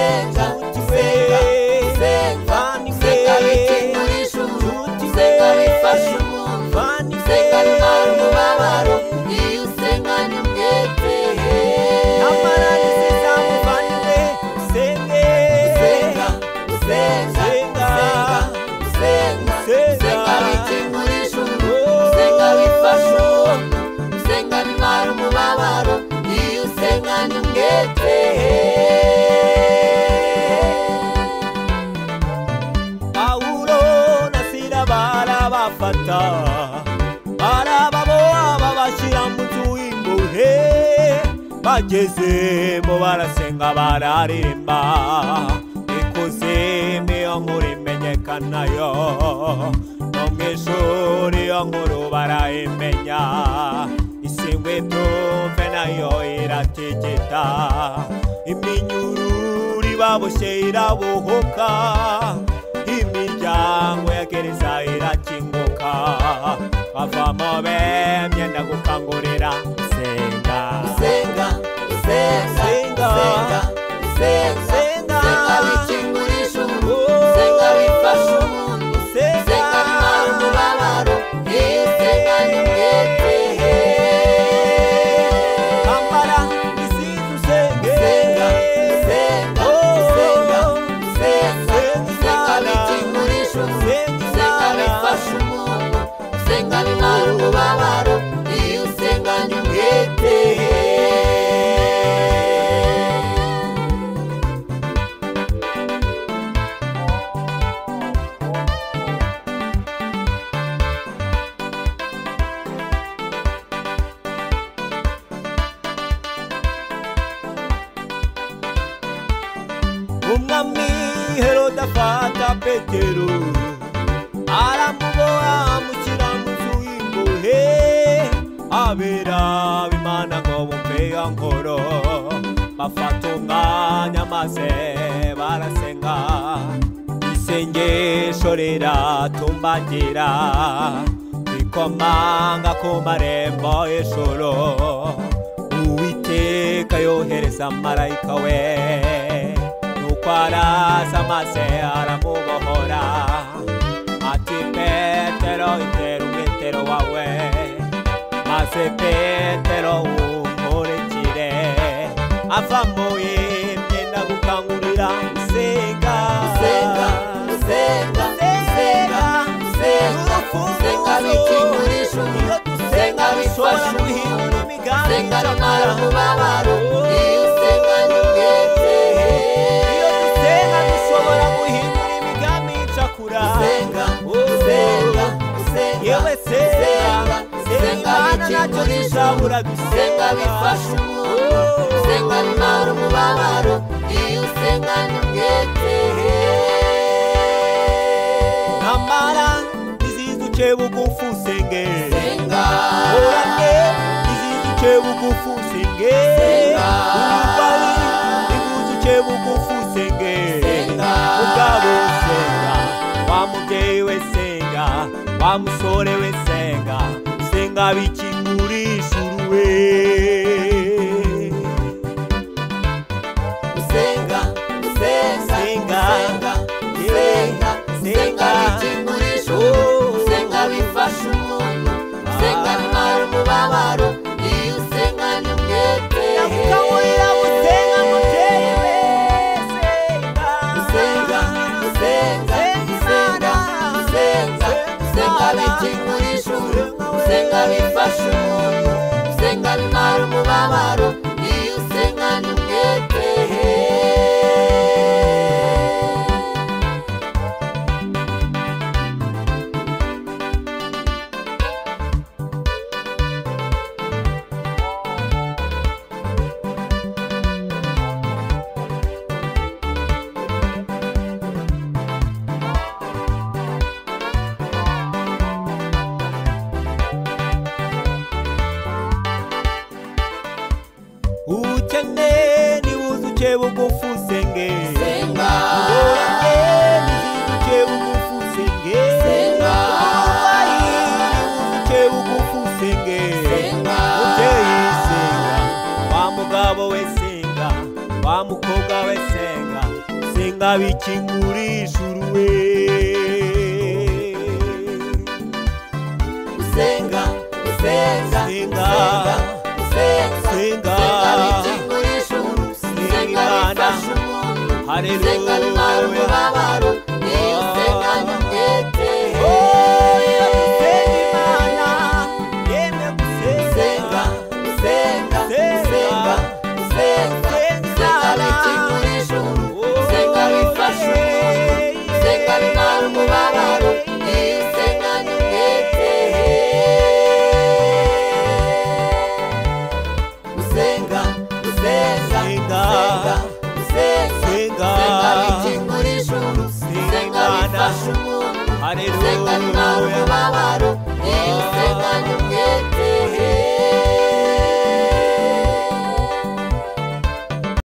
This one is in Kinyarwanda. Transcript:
senga senga senga senga bikingurisha umuntu senga bifasha umuntu senga bimara umubabaro iyo usenganye umwete nyamara nisiza muvandimwe senge senga senga senga senga bikingurisha umuntu senga bifasha umuntu senga bimara umubabaro iyo usenganye umwete Paulo na Sila barabafata barababoha babashyira mu nzu y'imbohe bagezemo barasenga bararirimba ikoze niyo nkuru imenyekanayo no mu ishuri iyo nkuru barayimenya isingwe tumve nayo iratigita iminyururu ibaboshye irabohoka imiryango ya gereza irakinguka bavamo bemyenda gukangurira senga senga senga senga senga senga bikingurisha umuntu senga bifasha umuntu senga bimara umubabaro iyo usenganye umwete ambara isize usenge senga senga senga senga senga bikingurisha umuntu senga bifasha umuntu senga bimara umubabaro iyo usenganye umwete umwami Herode afata Petero aramuboha amushyira mu nzu y'imbohe abera b'Imana ngo bumve iyo nkuru bafata umwanya maze barasenga isengesho riratumbagira rikomanga ku marembo y'ijuru Uwiteka yohereza marayika we Kwaraza maze aramubohora ati Petero itera umwitero wawe maze Petero umurikire ava mu imyenda gukangurira senga senga senga senga senga senga bikingurisha senga bifasha guhindura imigambi senga bimara umubabaro iyo usenganye umwete senga senga yewe senga senga bikingurisha senga bifasha umuntu senga bimara umubabaro iyo usenganye umwete nyamara nizizuke bugufi usenge senga orane nizizuke bugufi usenge senga urwaye nizizuke bugufi usenge senga mugabo senga wa mubyeyi we senga wa musore we senga senga bikingurisha uruwe senga senga senga senga senga bikingurisha senga bifasha umuntu senga bimara umubabaro iyo usenganye umwete nakukangurira gusenga mubyeyi we senga senga senga bikingurisha senga bifasha umuntu senga bimara umubabaro iyo usenganye umwete ukene niwuzuke bugufi usenge senga urane niwuzuke bugufi usenge senga urwaye niwuzuke bugufi usenge senga mubyeyi senga wa mugabo we senga wa mukobwa we senga senga bikingurisha uruwe. Senga, senga, senga, senga, bikingurisha uruwe. Senga bifasha umuntu, senga bimara umubabaro. Iyo senga nyumwete, senga, senga, senga, senga bikingurisha uruwe. Senga bifasha umuntu, senga bimara umubabaro. Iyo senga nyumwete, senga, senga, senga.